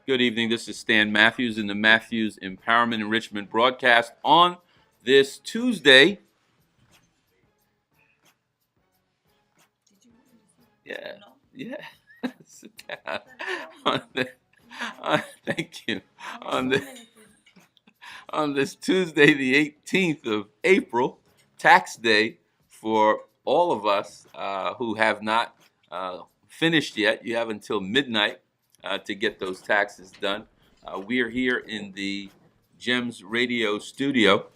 Good evening. This is Stan Matthews in the Matthews Empowerment Enrichment broadcast on this Tuesday. Yeah, yeah. Sit down. On the, thank you. On the on this Tuesday, the 18th of April, tax day for all of us who have not finished yet. You have until midnight to get those taxes done. We are here in the GEMS radio studio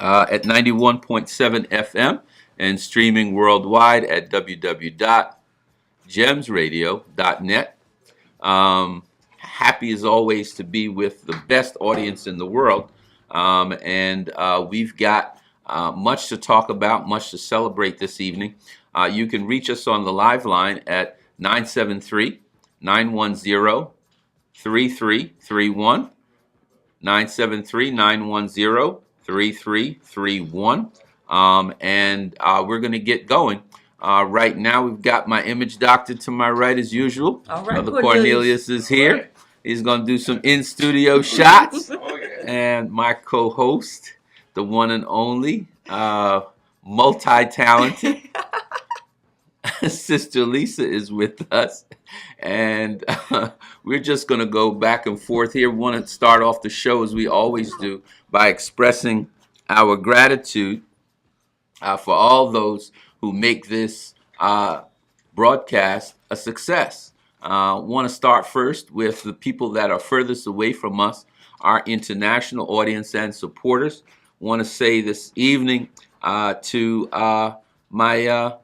at 91.7 FM and streaming worldwide at www.gemsradio.net. Happy as always to be with the best audience in the world. And we've got much to talk about, much to celebrate this evening. You can reach us on the live line at 973 910 3331. 973-910-3331. And we're going to get going. Right now, we've got my image doctor to my right as usual. All right, Brother Cornelius is here. He's going to do some in-studio shots. And my co-host, the one and only, multi-talented, Sister Lisa is with us. And we're just going to go back and forth here. We want to start off the show, as we always do, by expressing our gratitude for all those who make this broadcast a success. Want to start first with the people that are furthest away from us, our international audience and supporters. Want to say this evening to my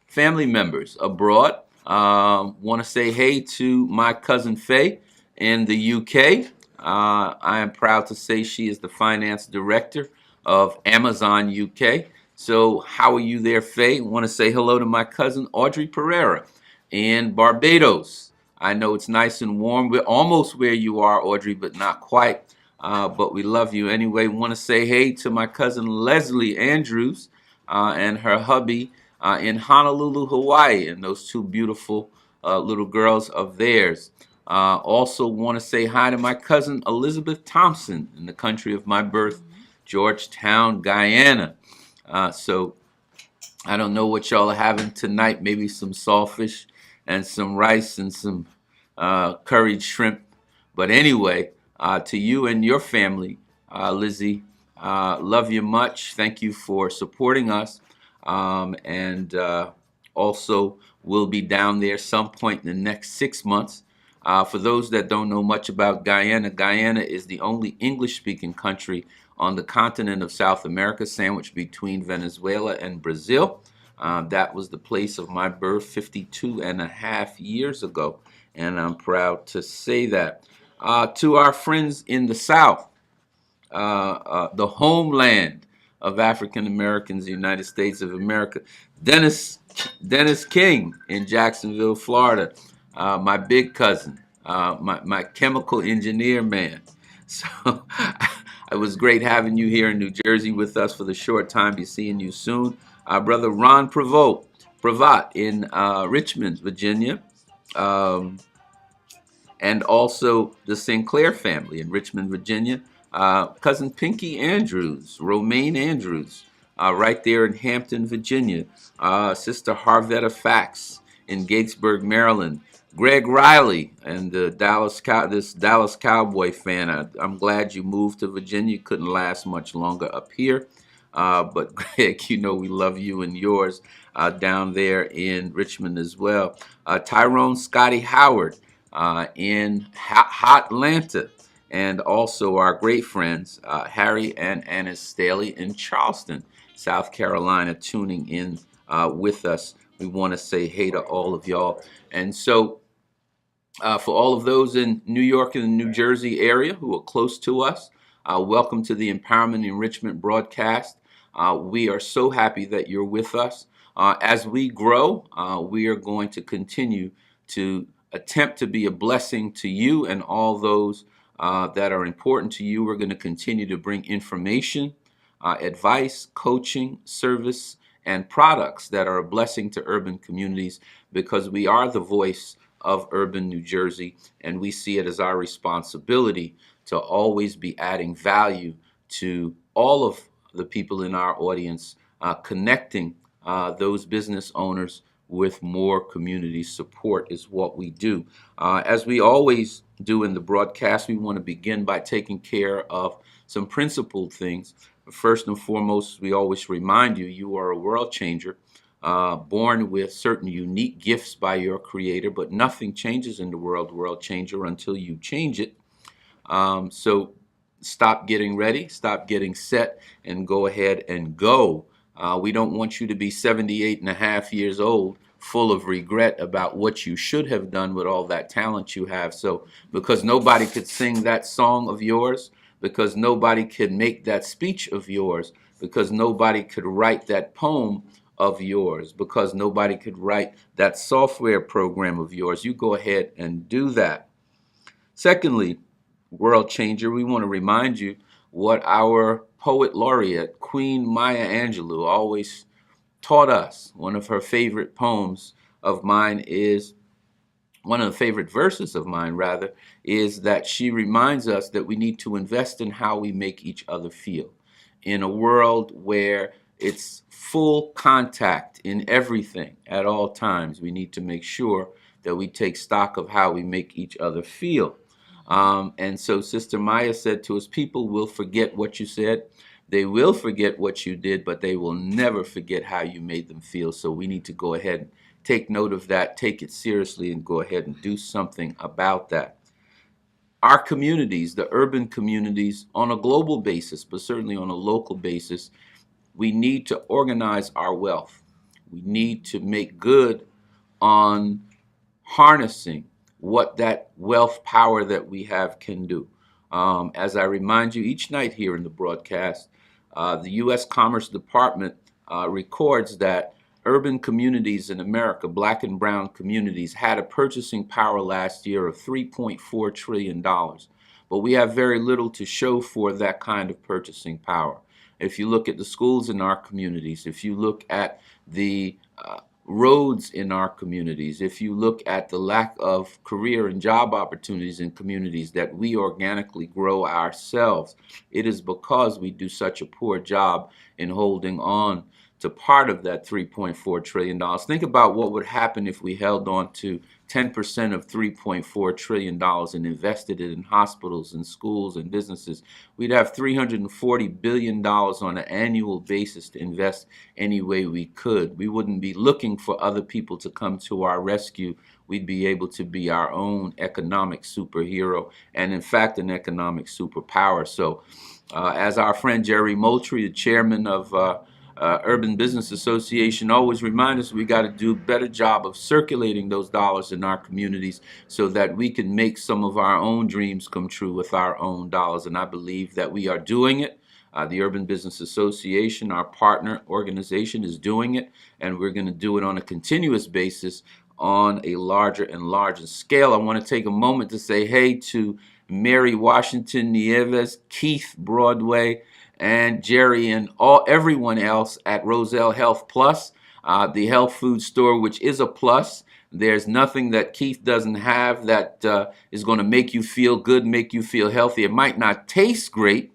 family members abroad. Want to say hey to my cousin Faye in the UK. I am proud to say she is the finance director of Amazon UK. So how are you there, Faye? Want to say hello to my cousin Audrey Pereira in Barbados. I know it's nice and warm. We're almost where you are, Audrey, but not quite. But we love you anyway. Want to say hey to my cousin Leslie Andrews and her hubby in Honolulu, Hawaii, and those two beautiful little girls of theirs. Also want to say hi to my cousin Elizabeth Thompson in the country of my birth, Georgetown, Guyana. So I don't know what y'all are having tonight. Maybe some saltfish and some rice and some curried shrimp. But anyway, to you and your family, Lizzie, love you much. Thank you for supporting us. And also we'll be down there some point in the next 6 months. For those that don't know much about Guyana, Guyana is the only English-speaking country on the continent of South America, sandwiched between Venezuela and Brazil. That was the place of my birth 52 and a half years ago, and I'm proud to say that. To our friends in the South, the homeland of African Americans, the United States of America, Dennis King in Jacksonville, Florida, my big cousin, my chemical engineer man. So it was great having you here in New Jersey with us for the short time. Be seeing you soon. Our brother Ron Pravat in Richmond, Virginia, and also the Sinclair family in Richmond, Virginia. Cousin Pinky Andrews, Romaine Andrews, right there in Hampton, Virginia. Sister Harvetta Fax in Gatesburg, Maryland. Greg Riley and the this Dallas Cowboy fan. I'm glad you moved to Virginia. You couldn't last much longer up here. But Greg, you know we love you and yours down there in Richmond as well. Tyrone Scotty Howard in Hotlanta. And also our great friends, Harry and Annis Staley in Charleston, South Carolina, tuning in with us. We want to say hey to all of y'all. And so for all of those in New York and the New Jersey area who are close to us, welcome to the Empowerment Enrichment broadcast. We are so happy that you're with us. As we grow, we are going to continue to attempt to be a blessing to you and all those that are important to you. We're going to continue to bring information, advice, coaching, service, and products that are a blessing to urban communities, because we are the voice of urban New Jersey, and we see it as our responsibility to always be adding value to all of the people in our audience, connecting those business owners with more community support is what we do. As we always do in the broadcast, we want to begin by taking care of some principled things. First and foremost, we always remind you, you are a world changer, born with certain unique gifts by your creator, but nothing changes in the world changer until you change it. So stop getting ready, stop getting set, and go ahead and go. We don't want you to be 78 and a half years old, full of regret about what you should have done with all that talent you have. So because nobody could sing that song of yours, because nobody could make that speech of yours, because nobody could write that poem of yours, because nobody could write that software program of yours, you go ahead and do that. Secondly, world changer, we want to remind you what our poet laureate, Queen Maya Angelou, always taught us. One of her favorite poems of mine is, one of the favorite verses of mine, rather, is that she reminds us that we need to invest in how we make each other feel. In a world where it's full contact in everything at all times, we need to make sure that we take stock of how we make each other feel. And so Sister Maya said to us, people will forget what you said. They will forget what you did, but they will never forget how you made them feel. So we need to go ahead and take note of that, take it seriously, and go ahead and do something about that. Our communities, the urban communities, on a global basis, but certainly on a local basis, we need to organize our wealth. We need to make good on harnessing what that wealth power that we have can do. As I remind you each night here in the broadcast, the U.S. Commerce Department records that urban communities in America, black and brown communities, had a purchasing power last year of $3.4 trillion. But we have very little to show for that kind of purchasing power. If you look at the schools in our communities, if you look at the roads in our communities, if you look at the lack of career and job opportunities in communities that we organically grow ourselves, it is because we do such a poor job in holding on to part of that $3.4 trillion. Think about what would happen if we held on to 10% of $3.4 trillion and invested it in hospitals and schools and businesses. We'd have $340 billion on an annual basis to invest any way we could. We wouldn't be looking for other people to come to our rescue. We'd be able to be our own economic superhero and, in fact, an economic superpower. So as our friend Jerry Moultrie, the chairman of Urban Business Association, always remind us we got to do a better job of circulating those dollars in our communities so that we can make some of our own dreams come true with our own dollars. And I believe that we are doing it. The Urban Business Association, our partner organization, is doing it, and we're going to do it on a continuous basis on a larger and larger scale. I want to take a moment to say hey to Mary Washington Nieves, Keith Broadway, and Jerry and everyone else at Roselle Health Plus, the health food store, which is a plus. There's nothing that Keith doesn't have that is going to make you feel good, make you feel healthy. It might not taste great,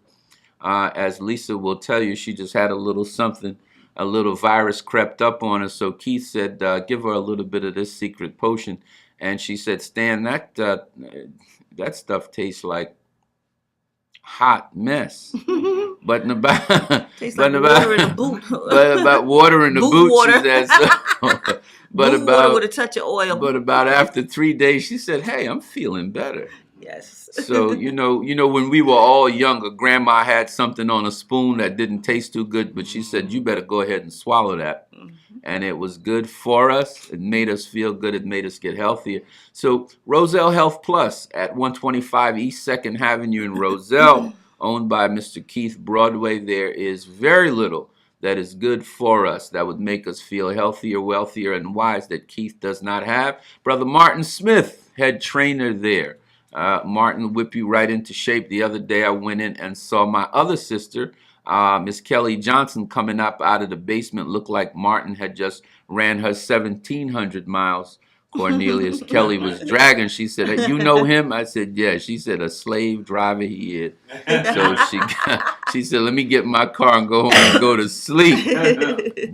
as Lisa will tell you. She just had a little something, a little virus crept up on her. So Keith said, give her a little bit of this secret potion. And she said, Stan, that stuff tastes like hot mess. But about water in a boot. But about water in the boot, water. she said. So, but boot about water with a touch of oil. But about after 3 days, she said, "Hey, I'm feeling better." Yes. So you know, when we were all younger, Grandma had something on a spoon that didn't taste too good, but she said, "You better go ahead and swallow that." And it was good for us. It made us feel good. It made us get healthier. So Roselle Health Plus at 125 East 2nd Avenue in Roselle, owned by Mr. Keith Broadway. There is very little that is good for us that would make us feel healthier, wealthier, and wise that Keith does not have. Brother Martin Smith, head trainer there. Martin will whip you right into shape. The other day I went in and saw my other sister, Miss Kelly Johnson, coming up out of the basement. Looked like Martin had just ran her 1,700 miles Cornelius Kelly was dragging. She said, "Hey, you know him?" I said, "Yeah." She said, "A slave driver he is." So she said, "Let me get in my car and go home and go to sleep."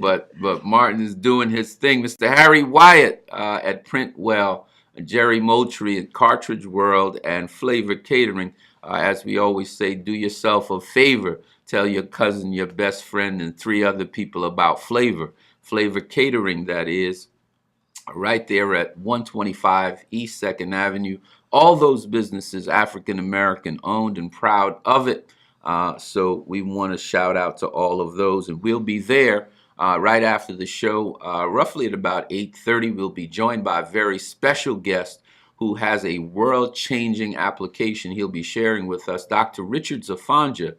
But Martin is doing his thing. Mr. Harry Wyatt at Printwell, Jerry Moultrie at Cartridge World, and Flavor Catering. As we always say, do yourself a favor. Tell your cousin, your best friend, and 3 other people about Flavor. Flavor Catering, that is, right there at 125 East 2nd Avenue. All those businesses African American owned and proud of it. So we want to shout out to all of those, and we'll be there right after the show, roughly at about 8:30. We'll be joined by a very special guest who has a world-changing application he'll be sharing with us, Dr. Richard Zafanja,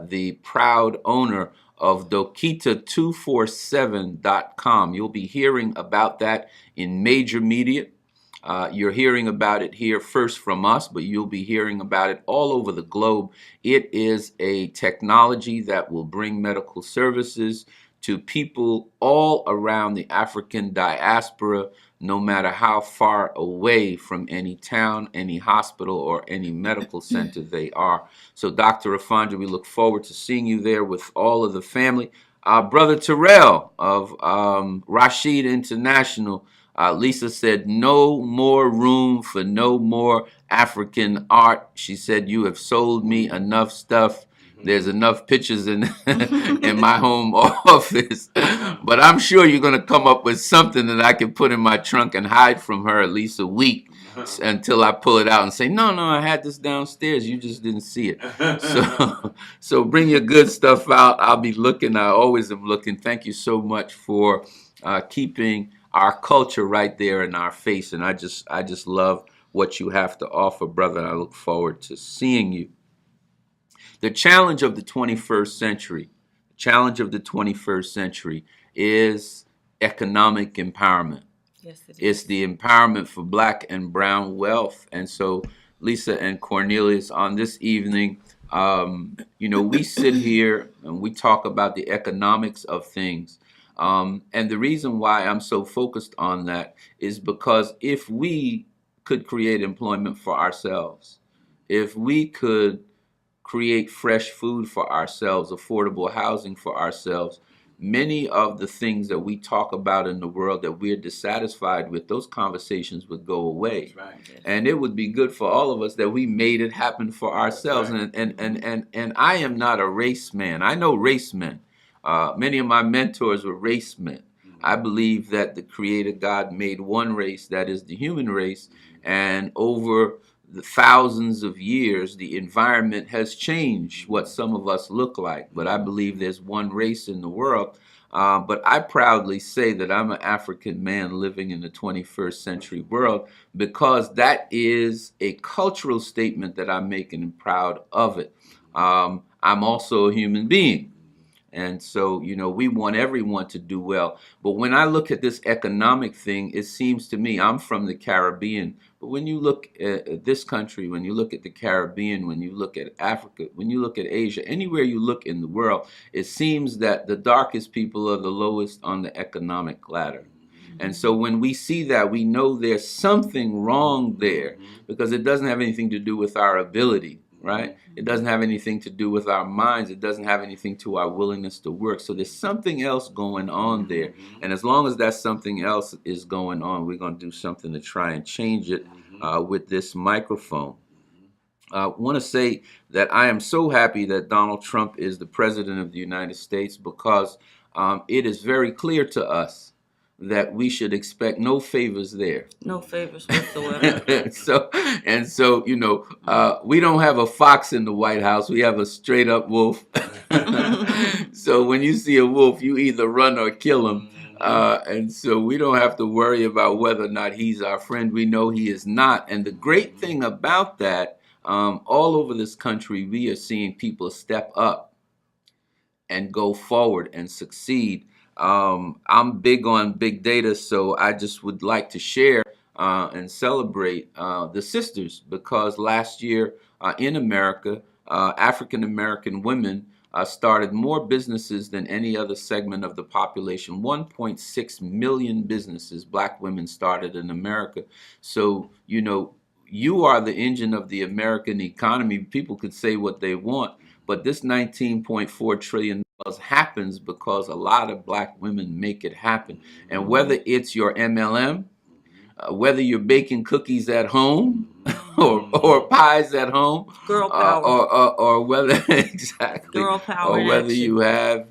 the proud owner of Dokita247.com. You'll be hearing about that in major media. You're hearing about it here first from us, but you'll be hearing about it all over the globe. It is a technology that will bring medical services to people all around the African diaspora, no matter how far away from any town, any hospital, or any medical center they are. So, Dr. Afanja, we look forward to seeing you there with all of the family. Brother Terrell of Rashid International, Lisa said, "No more room for no more African art." She said, "You have sold me enough stuff. There's enough pictures in in my home office." But I'm sure you're going to come up with something that I can put in my trunk and hide from her at least a week until I pull it out and say, no, I had this downstairs. You just didn't see it. So bring your good stuff out. I'll be looking. I always am looking. Thank you so much for keeping our culture right there in our face. And I just love what you have to offer, brother. I look forward to seeing you. The challenge of the 21st century is economic empowerment. Yes, it is. It's the empowerment for Black and brown wealth. And so, Lisa and Cornelius, on this evening, we sit here and we talk about the economics of things. And the reason why I'm so focused on that is because if we could create employment for ourselves, if we could create fresh food for ourselves, affordable housing for ourselves, many of the things that we talk about in the world that we're dissatisfied with, those conversations would go away. Right. And it would be good for all of us that we made it happen for ourselves. Right. And I am not a race man. I know race men. Many of my mentors were race men. I believe that the Creator God made one race, that is the human race, and over the thousands of years, the environment has changed what some of us look like. But I believe there's one race in the world. But I proudly say that I'm an African man living in the 21st century world because that is a cultural statement that I'm making and proud of it. I'm also a human being. And so, we want everyone to do well. But when I look at this economic thing, it seems to me, I'm from the Caribbean, but when you look at this country, when you look at the Caribbean, when you look at Africa, when you look at Asia, anywhere you look in the world, it seems that the darkest people are the lowest on the economic ladder. And so when we see that, we know there's something wrong there because it doesn't have anything to do with our ability. Right? It doesn't have anything to do with our minds. It doesn't have anything to our willingness to work. So there's something else going on there. And as long as that something else is going on, we're going to do something to try and change it with this microphone. I want to say that I am so happy that Donald Trump is the president of the United States because it is very clear to us that we should expect no favors there. No favors whatsoever. So, we don't have a fox in the White House. We have a straight up wolf. So when you see a wolf, you either run or kill him. And so we don't have to worry about whether or not he's our friend. We know he is not. And the great thing about that, all over this country, we are seeing people step up and go forward and succeed. I'm big on big data, so I just would like to share and celebrate the sisters because last year in America, African American women started more businesses than any other segment of the population. 1.6 million businesses black women started in America. So, you are the engine of the American economy. People could say what they want, but this $19.4 trillion happens because a lot of black women make it happen. And whether it's your MLM, whether you're baking cookies at home or pies at home, Girl power. or whether exactly, Girl power or in whether action. you have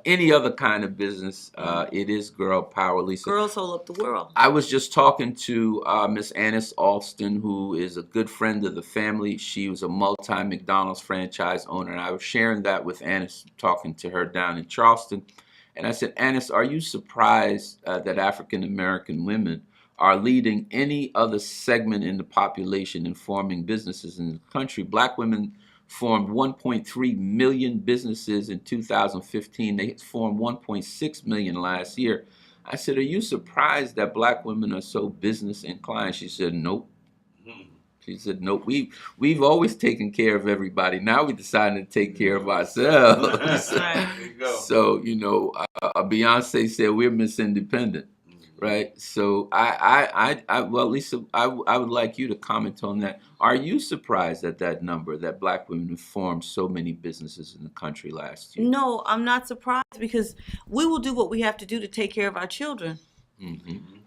any other kind of business, it is girl power, Lisa. Girls hold up the world. I was just talking to Miss Annis Alston, who is a good friend of the family. She was a multi-McDonald's franchise owner, and I was sharing that with Annis, talking to her down in Charleston. And I said, Annis, are you surprised that African American women are leading any other segment in the population in forming businesses in the country? Black women formed 1.3 million businesses in 2015. They formed 1.6 million last year. I said, are you surprised that black women are so business inclined? She said, nope. She said, nope. We've always taken care of everybody. Now we decided to take care of ourselves. Right. There you go. So, Beyonce said we're Miss Independent, right? So well, Lisa, I would like you to comment on that. Are you surprised at that number, that black women have formed so many businesses in the country last year? No, I'm not surprised, because we will do what we have to do to take care of our children.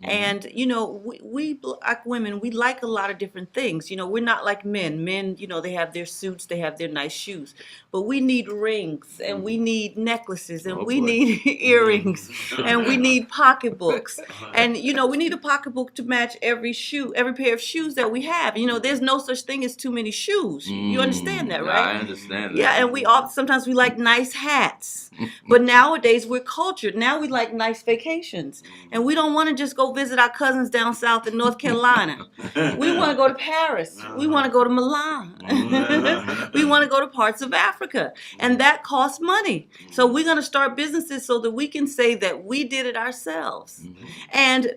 And we black women, we like a lot of different things. We're not like men. Men, they have their suits, they have their nice shoes, but we need rings, and we need necklaces, and Oh, we boy. need earrings, and we need pocketbooks, and we need a pocketbook to match every pair of shoes that we have. There's no such thing as too many shoes. You understand that, right? I understand that. Yeah, and sometimes we like nice hats, but nowadays we're cultured. Now we like nice vacations, and we don't want to just go visit our cousins down south in North Carolina. We want to go to Paris. We want to go to Milan. We want to go to parts of Africa, and that costs money. So we're going to start businesses so that we can say that we did it ourselves. And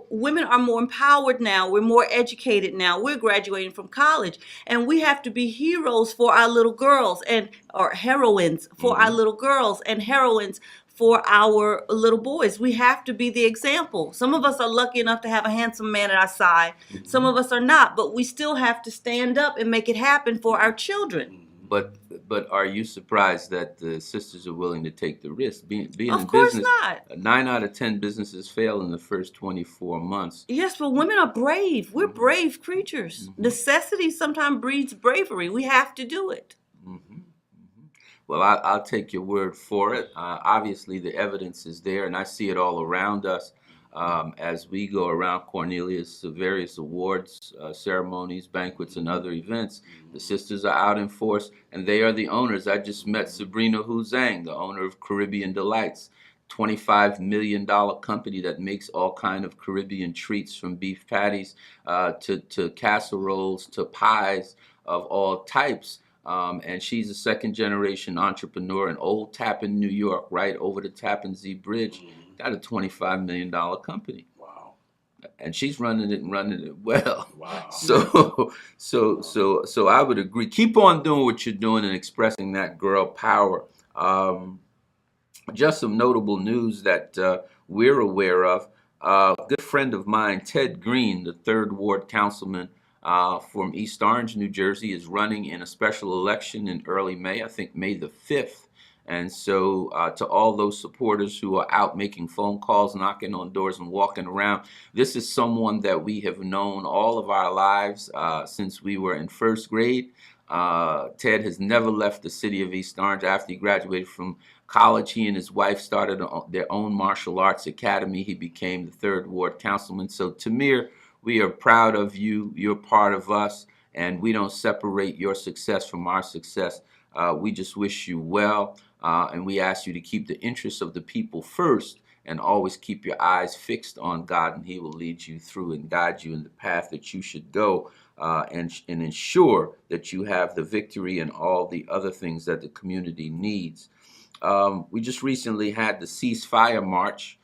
women are more empowered now. We're more educated now. We're graduating from college, and we have to be heroes for our little girls, or heroines for our little girls, and heroines for our little boys. We have to be the example. Some of us are lucky enough to have a handsome man at our side. Some of us are not, but we still have to stand up and make it happen for our children. But are you surprised that the sisters are willing to take the risk? Being Of in course business, not. 9 out of 10 businesses fail in the first 24 months. Yes, but women are brave. We're brave creatures. Necessity sometimes breeds bravery. We have to do it. Well, I'll take your word for it. Obviously, the evidence is there, and I see it all around us as we go around Cornelius to various awards, ceremonies, banquets, and other events. The sisters are out in force, and they are the owners. I just met Sabrina Huzang, the owner of Caribbean Delights, $25 million company that makes all kind of Caribbean treats, from beef patties to casseroles to pies of all types. And she's a second generation entrepreneur in Old Tappan, New York, right over the Tappan Zee Bridge. Got a $25 million company. Wow. And she's running it well. Wow. So I would agree. Keep on doing what you're doing and expressing that girl power. Just some notable news that we're aware of. A good friend of mine, Ted Green, the 3rd Ward councilman from East Orange, New Jersey, is running in a special election in early May, I think May the 5th. And so to all those supporters who are out making phone calls, knocking on doors, and walking around, this is someone that we have known all of our lives since we were in 1st grade. Ted has never left the city of East Orange. After he graduated from college, he and his wife started their own martial arts academy. He became the 3rd Ward councilman. So Tamir, we are proud of you. You're part of us, and we don't separate your success from our success. We just wish you well, and we ask you to keep the interests of the people first, and always keep your eyes fixed on God, and He will lead you through and guide you in the path that you should go, and ensure that you have the victory and all the other things that the community needs. We just recently had the Ceasefire March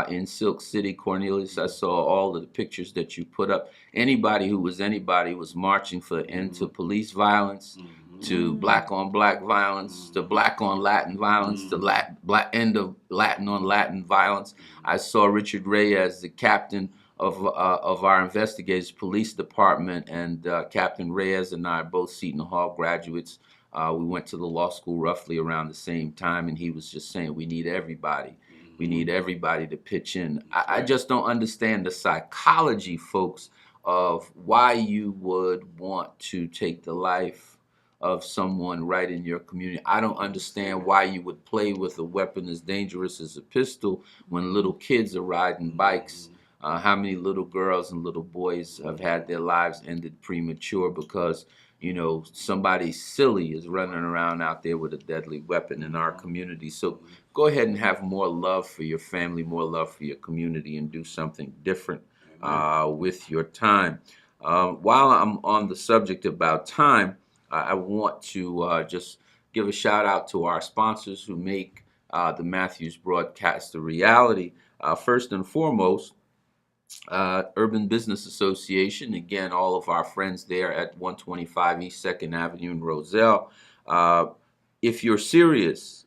in Silk City. Cornelius, I saw all of the pictures that you put up. Anybody who was anybody was marching for an end to police violence. to black on black violence, to black on Latin violence, to black end of Latin on Latin violence. I saw Richard Reyes, the captain of our investigators police department, and Captain Reyes and I are both Seton Hall graduates. We went to the law school roughly around the same time, and he was just saying we need everybody. We need everybody to pitch in. I just don't understand the psychology, folks, of why you would want to take the life of someone right in your community. I don't understand why you would play with a weapon as dangerous as a pistol when little kids are riding bikes. How many little girls and little boys have had their lives ended premature because, somebody silly is running around out there with a deadly weapon in our community. So go ahead and have more love for your family, more love for your community, and do something different with your time. While I'm on the subject about time, I want to just give a shout out to our sponsors who make the Matthews broadcast a reality. First and foremost, Urban Business Association. Again, all of our friends there at 125 East 2nd Avenue in Roselle. If you're serious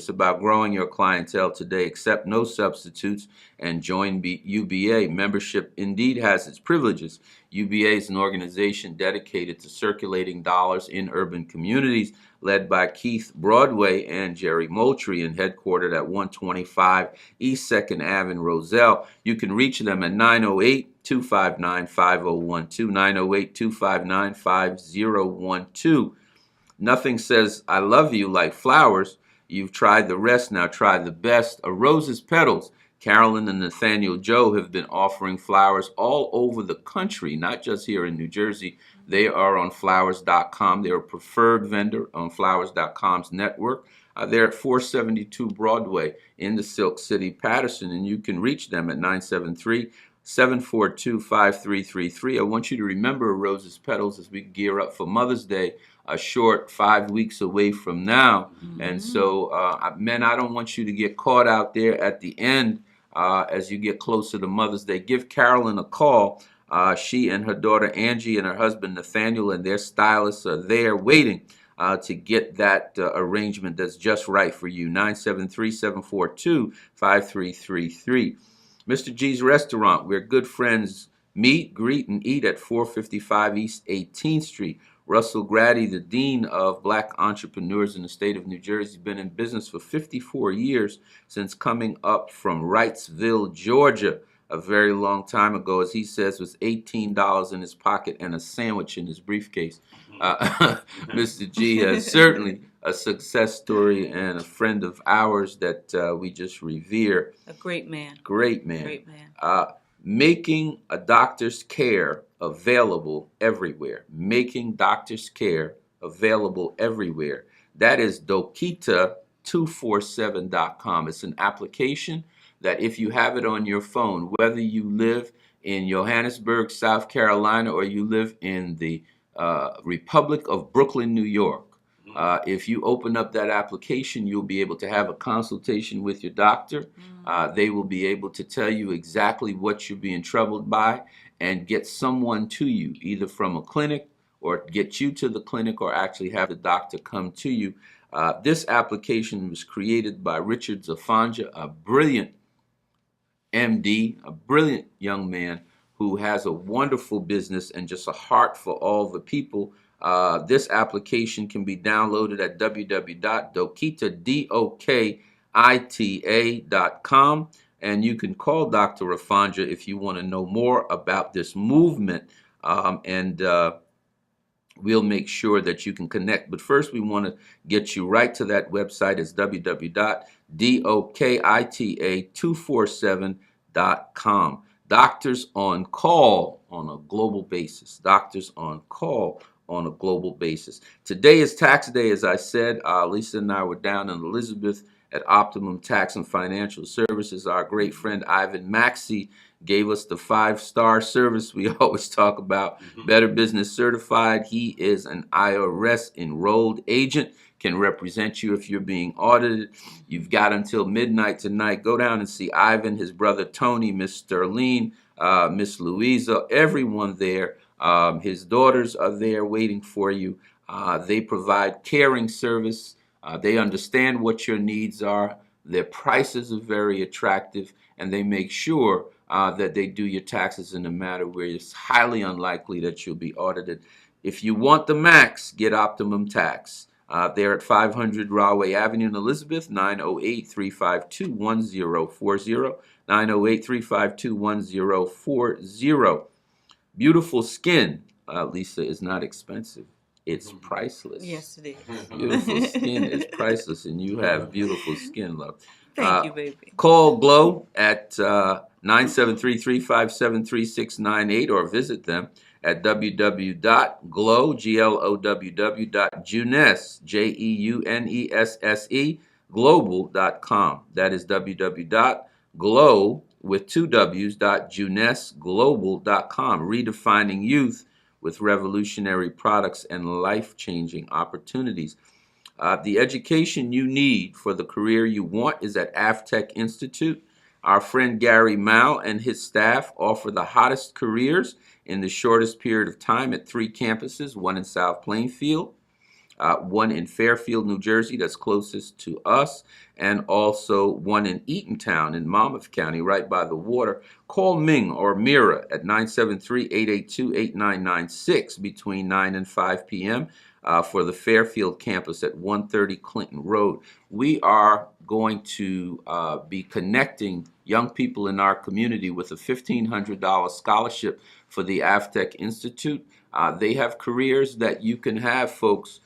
about growing your clientele today, accept no substitutes and join UBA. Membership indeed has its privileges. UBA is an organization dedicated to circulating dollars in urban communities, led by Keith Broadway and Jerry Moultrie, and headquartered at 125 East 2nd Ave in Roselle. You can reach them at 908-259-5012, 908-259-5012. Nothing says I love you like flowers. You've tried the rest, now try the best. A Rose's Petals. Carolyn and Nathaniel Joe have been offering flowers all over the country, not just here in New Jersey. They are on flowers.com. They're a preferred vendor on flowers.com's network. They're at 472 Broadway in the Silk City, Patterson, and you can reach them at 973-742-5333. I want you to remember Rose's Petals as we gear up for Mother's Day, a short 5 weeks away from now. And so, men, I don't want you to get caught out there at the end as you get closer to Mother's Day. Give Carolyn a call. She and her daughter Angie and her husband Nathaniel and their stylists are there waiting to get that arrangement that's just right for you. 973-742-5333. Mr. G's Restaurant, where good friends meet, greet, and eat at 455 East 18th Street. Russell Grady, the Dean of Black Entrepreneurs in the state of New Jersey, has been in business for 54 years since coming up from Wrightsville, Georgia, a very long time ago, as he says, with $18 in his pocket and a sandwich in his briefcase. Mr. G is certainly a success story and a friend of ours that we just revere. A great man. Great man. Great man. Making a doctor's care available everywhere. Making doctor's care available everywhere. That is Dokita247.com. It's an application that if you have it on your phone, whether you live in Johannesburg, South Carolina, or you live in the Republic of Brooklyn, New York, if you open up that application, you'll be able to have a consultation with your doctor. They will be able to tell you exactly what you're being troubled by and get someone to you, either from a clinic or get you to the clinic or actually have the doctor come to you. This application was created by Richard Zafanja, a brilliant MD, a brilliant young man who has a wonderful business and just a heart for all the people. This application can be downloaded at www.dokita.com, and you can call Dr. Rafanja if you want to know more about this movement, and we'll make sure that you can connect. But first, we want to get you right to that website. It's www.dokita247.com. Doctors on call on a global basis. Doctors on call on a global basis. Today is tax day, as I said. Lisa and I were down in Elizabeth at Optimum Tax and Financial Services. Our great friend Ivan Maxey gave us the 5-star service we always talk about. Better Business Certified. He is an IRS enrolled agent, can represent you if you're being audited. You've got until midnight tonight. Go down and see Ivan, his brother Tony, Miss Sterling, Miss Louisa, everyone there. His daughters are there waiting for you. They provide caring service. They understand what your needs are. Their prices are very attractive, and they make sure that they do your taxes in a manner where it's highly unlikely that you'll be audited. If you want the max, get Optimum Tax. They're at 500 Rahway Avenue in Elizabeth, 908-352-1040, 908-352-1040. Beautiful skin, Lisa, is not expensive. It's priceless. Yes, it is. Beautiful skin is priceless, and you have beautiful skin, love. Thank you, baby. Call Glow at 973-357-3698 or visit them at www.glow.junesse, JEUNESSE, global.com. That is www.glow with two W's, .junesseglobal.com. Redefining youth with revolutionary products and life-changing opportunities. The education you need for the career you want is at Aftech Institute. Our friend Gary Mao and his staff offer the hottest careers in the shortest period of time at 3 campuses, one in South Plainfield, one in Fairfield, New Jersey, that's closest to us, and also one in Eatontown in Monmouth County, right by the water. Call Ming or Mira at 973-882-8996 between 9 and 5 p.m. For the Fairfield campus at 130 Clinton Road. We are going to be connecting young people in our community with a $1,500 scholarship for the Aftech Institute. They have careers that you can have, folks,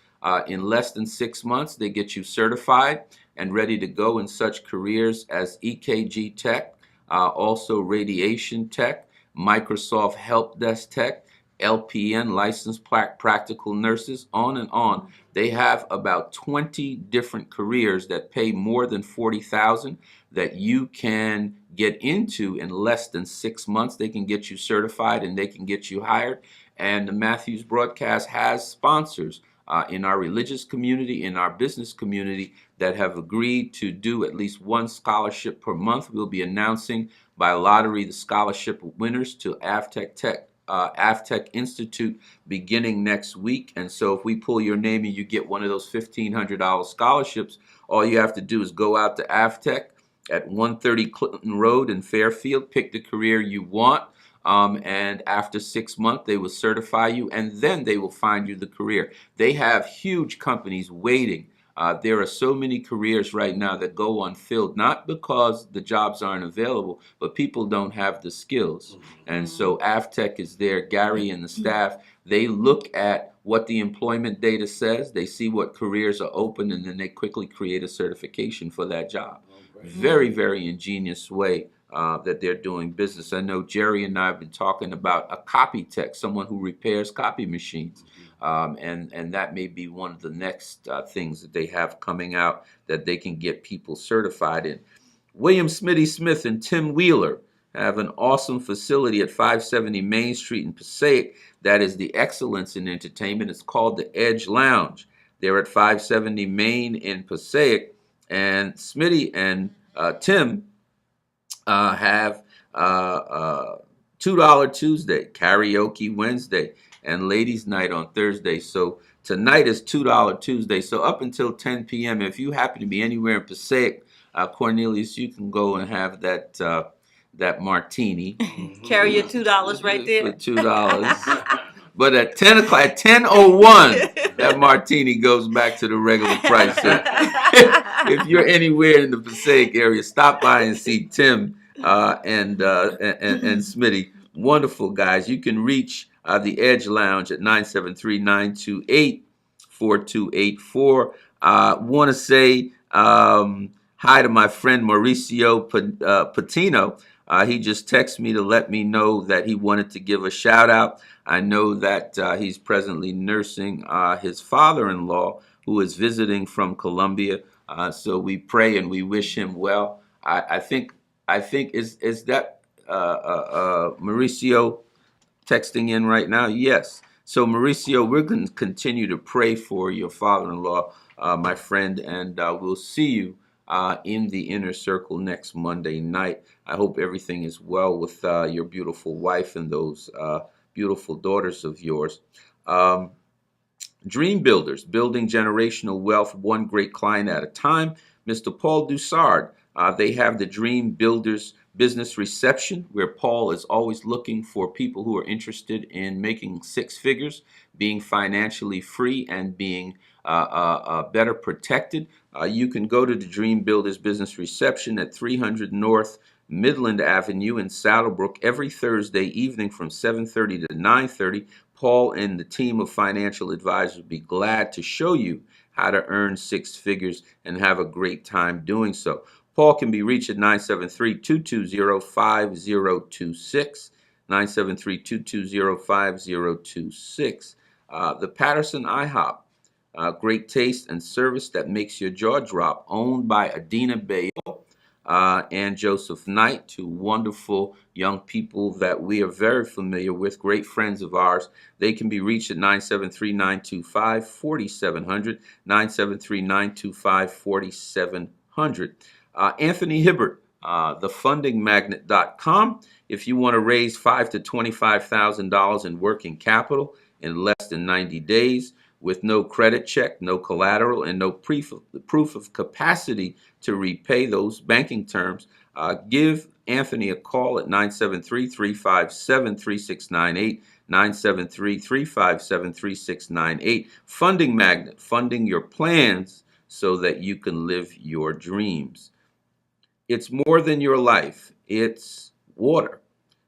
in less than 6 months. They get you certified and ready to go in such careers as EKG tech, also radiation tech, Microsoft Help Desk tech, LPN, licensed practical nurses, on and on. They have about 20 different careers that pay more than $40,000 that you can get into in less than 6 months. They can get you certified and they can get you hired. And the Matthews Broadcast has sponsors in our religious community, in our business community, that have agreed to do at least one scholarship per month. We'll be announcing by lottery the scholarship winners to Aftech Institute beginning next week. And so if we pull your name and you get one of those $1,500 scholarships, all you have to do is go out to Aftech at 130 Clinton Road in Fairfield, pick the career you want, and after 6 months they will certify you, and then they will find you the career. They have huge companies waiting. There are so many careers right now that go unfilled, not because the jobs aren't available, but people don't have the skills. And so Aftech is there. Gary and the staff, they look at what the employment data says, they see what careers are open, and then they quickly create a certification for that job. Very, very ingenious way that they're doing business. I know Jerry and I have been talking about a copy tech, someone who repairs copy machines. And that may be one of the next things that they have coming out that they can get people certified in. William Smitty Smith and Tim Wheeler have an awesome facility at 570 Main Street in Passaic that is the excellence in entertainment. It's called the Edge Lounge. They're at 570 Main in Passaic, and Smitty and Tim have $2 Tuesday, karaoke Wednesday, and ladies' night on Thursday. So tonight is $2 Tuesday. So up until 10 p.m., if you happen to be anywhere in Passaic, Cornelius, you can go and have that martini. Carry your $2 right there. For $2. But at 10 o'clock, at 10:01, that martini goes back to the regular price. So if you're anywhere in the Passaic area, stop by and see Tim and Smitty. Wonderful guys. You can reach the Edge Lounge at 973-928-4284. Want to say hi to my friend Mauricio Patino. He just texted me to let me know that he wanted to give a shout out. I know that he's presently nursing his father-in-law, who is visiting from Colombia. So we pray and we wish him well. I think is that Mauricio texting in right now? Yes. So Mauricio, we're going to continue to pray for your father-in-law, my friend, and we'll see you in the inner circle next Monday night. I hope everything is well with your beautiful wife and those beautiful daughters of yours. Dream Builders, building generational wealth one great client at a time. Mr. Paul Dussard, they have the Dream Builders business reception where Paul is always looking for people who are interested in making six figures, being financially free, and being better protected. You can go to the Dream Builders business reception at 300 North Midland Avenue in Saddlebrook every Thursday evening from 7:30 to 9:30. Paul and the team of financial advisors will be glad to show you how to earn six figures and have a great time doing so. Paul can be reached at 973-220-5026, 973-220-5026. The Patterson IHOP, great taste and service that makes your jaw drop, owned by Adina Bale and Joseph Knight, two wonderful young people that we are very familiar with, great friends of ours. They can be reached at 973-925-4700, 973-925-4700. Anthony Hibbert, thefundingmagnet.com. If you want to raise $5,000 to $25,000 in working capital in less than 90 days, with no credit check, no collateral, and no proof of capacity to repay those banking terms, give Anthony a call at 973-357-3698, 973-357-3698. Funding Magnet, funding your plans so that you can live your dreams. It's more than your life. It's water.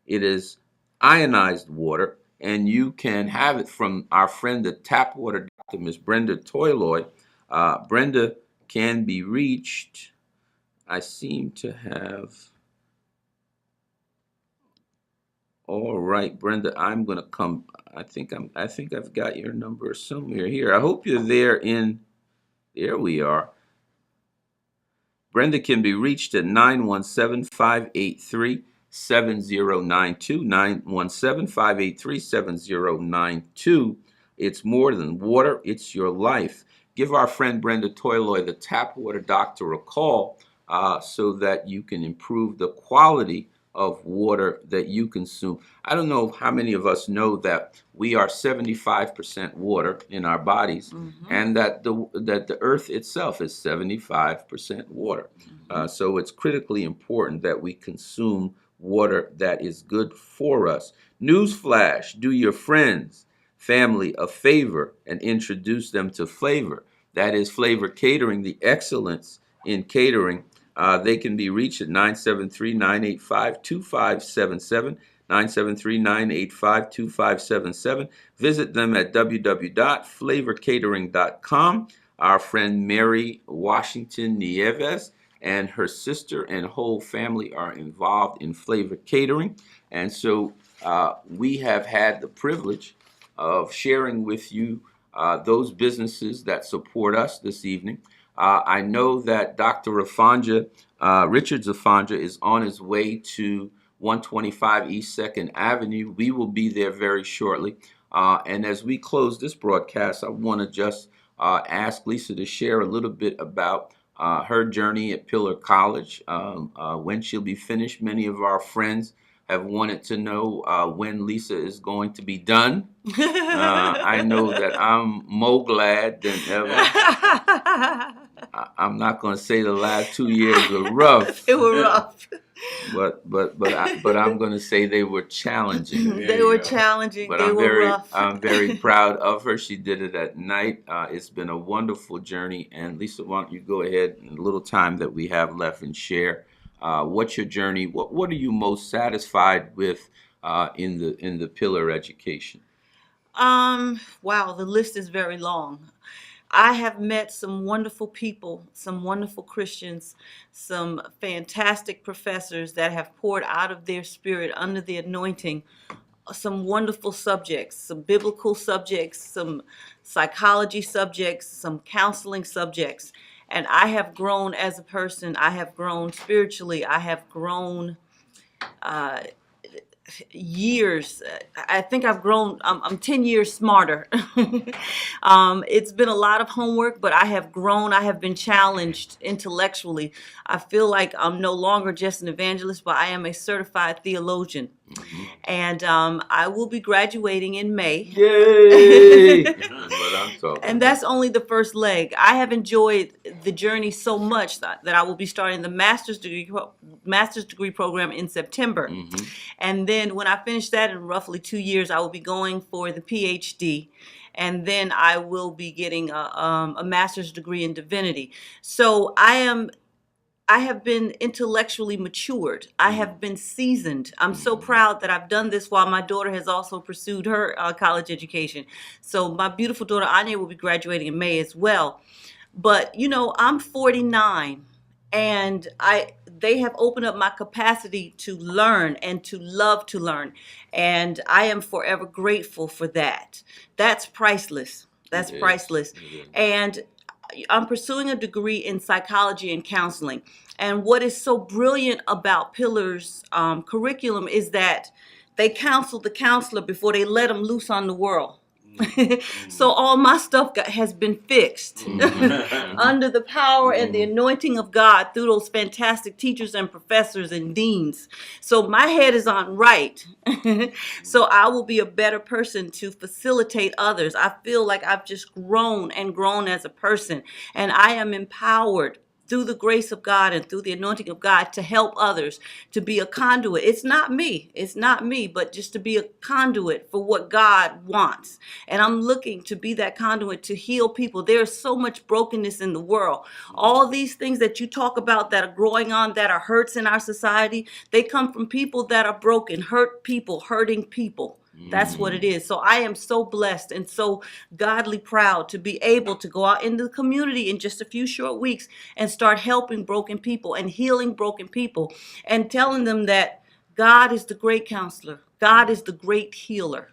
It is ionized water, and you can have it from our friend, the tap water doctor, Miss Brenda Toyloy. Brenda can be reached. I seem to have. All right, Brenda, I'm gonna come. I think I've got your number somewhere here. I hope you're there. There we are. Brenda can be reached at 917-583-7092, 917-583-7092. It's more than water, it's your life. Give our friend Brenda Toyloy, the tap water doctor, a call so that you can improve the quality of water that you consume. I don't know how many of us know that we are 75% water in our bodies, and that the earth itself is 75% water. So it's critically important that we consume water that is good for us. Newsflash, do your friends, family a favor and introduce them to Flavor. That is Flavor Catering, the excellence in catering. They can be reached at 973-985-2577, 973-985-2577. Visit them at www.flavorcatering.com. Our friend Mary Washington Nieves and her sister and whole family are involved in Flavor Catering. And so we have had the privilege of sharing with you those businesses that support us this evening. I know that Dr. Richard Zafanja is on his way to 125 East 2nd Avenue. We will be there very shortly. And as we close this broadcast, I want to just ask Lisa to share a little bit about her journey at Pillar College, when she'll be finished. Many of our friends have wanted to know when Lisa is going to be done. I know that I'm more glad than ever. I'm not going to say the last 2 years were rough. It was rough. But I'm going to say they were challenging. They were challenging. But they were rough. I'm very proud of her. She did it at night. It's been a wonderful journey. And Lisa, why don't you go ahead in the little time that we have left and share what's your journey? What are you most satisfied with in the Pillar education? Wow, the list is very long. I have met some wonderful people, some wonderful Christians, some fantastic professors that have poured out of their spirit under the anointing, some wonderful subjects, some biblical subjects, some psychology subjects, some counseling subjects. And I have grown as a person. I have grown spiritually. I have grown years. I think I've grown. I'm 10 years smarter. It's been a lot of homework, but I have grown. I have been challenged intellectually. I feel like I'm no longer just an evangelist, but I am a certified theologian. And I will be graduating in May. Yay! But I'm talking. And that's only the first leg. I have enjoyed the journey so much that I will be starting the master's degree program in September. Mhm. And then when I finish that in roughly 2 years, I will be going for the PhD. And then I will be getting a master's degree in divinity. So I have been intellectually matured. I have been seasoned. I'm so proud that I've done this while my daughter has also pursued her college education. So my beautiful daughter Anya will be graduating in May as well. But you know, I'm 49, and they have opened up my capacity to learn and to love to learn, and I am forever grateful for that. That's priceless. That's It is. priceless. It is. And I'm pursuing a degree in psychology and counseling. And what is so brilliant about Pillars curriculum is that they counsel the counselor before they let them loose on the world. So all my stuff has been fixed under the power and the anointing of God through those fantastic teachers and professors and deans. So my head is on right. So I will be a better person to facilitate others. I feel like I've just grown and grown as a person, and I am empowered through the grace of God and through the anointing of God to help others, to be a conduit. It's not me, but just to be a conduit for what God wants. And I'm looking to be that conduit to heal people. There's so much brokenness in the world. All these things that you talk about that are growing on, that are hurts in our society, they come from people that are broken, hurt people, hurting people. That's what it is. So I am so blessed and so godly proud to be able to go out into the community in just a few short weeks and start helping broken people and healing broken people and telling them that God is the great counselor. God is the great healer.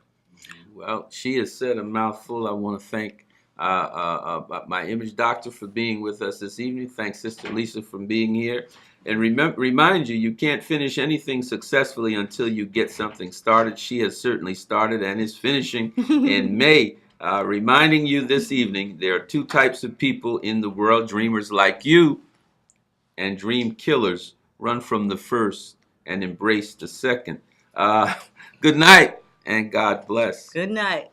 Well, she has said a mouthful. I want to thank my image doctor for being with us this evening. Thanks, Sister Lisa, for being here. And remind you, you can't finish anything successfully until you get something started. She has certainly started and is finishing in May. Reminding you this evening, there are two types of people in the world: dreamers like you and dream killers. Run from the first and embrace the second. Good night and God bless. Good night.